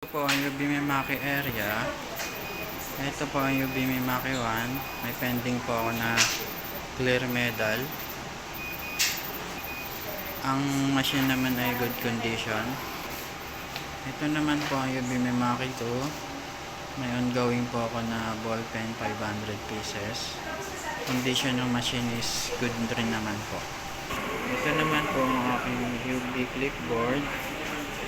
Po ang UB Mimaki area. Ito po ang UB Mimaki 1. May pending po ako na clear medal. Ang machine naman ay good condition. Ito naman po ang UB Mimaki 2. May ongoing po ako na ball pen 500 pieces. Condition ng machine is good rin naman po. Ito naman po ang aking UB clipboard.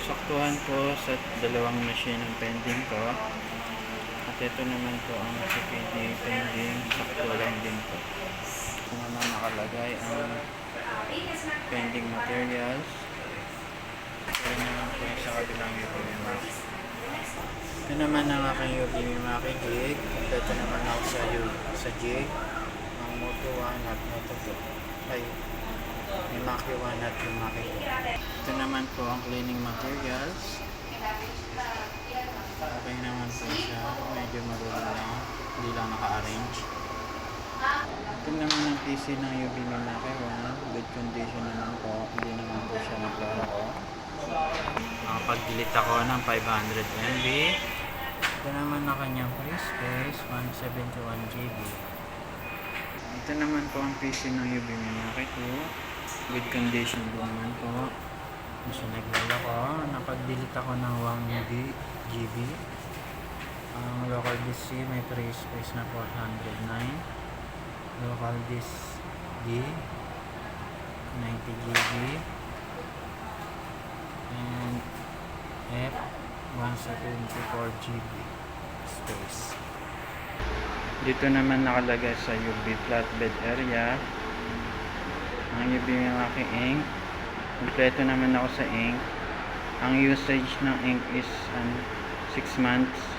Saktuhan po sa dalawang machine ang pending ko. At ito naman po ang CPD pending. Sakto lang din po. Ito naman nakalagay ang pending materials. Ito naman po sa kabilang UB Mimaki. Ito naman ang aking UB Mimaki jig. Ito naman ako sa jig. Ang Moto 1 at Moto 2. Ay, Mimaki 1 at Mimaki 2. Ito naman po ang cleaning materials. Okay naman po siya. Medyo marunong lang. Hindi lang naka-arrange. Ito naman ang PC ng UB Mimaki 1. Good condition naman po. Hindi naman po siya naglaro. Nakapag-delete ako ng 500 MB. Ito naman ang kanyang free space. 171 GB. Ito naman po ang PC ng UB Mimaki 2. Good condition po naman po. Kasi naglalako. Napag-delete ako ng 1 GB. Ang local disk C may free space na 409. Local disk D 90 GB. And F 174 GB space. Dito naman nakalagay sa UB flatbed area ang UB Mimaki ink. Kompleto naman ako sa ink. Ang usage ng ink is 6 months.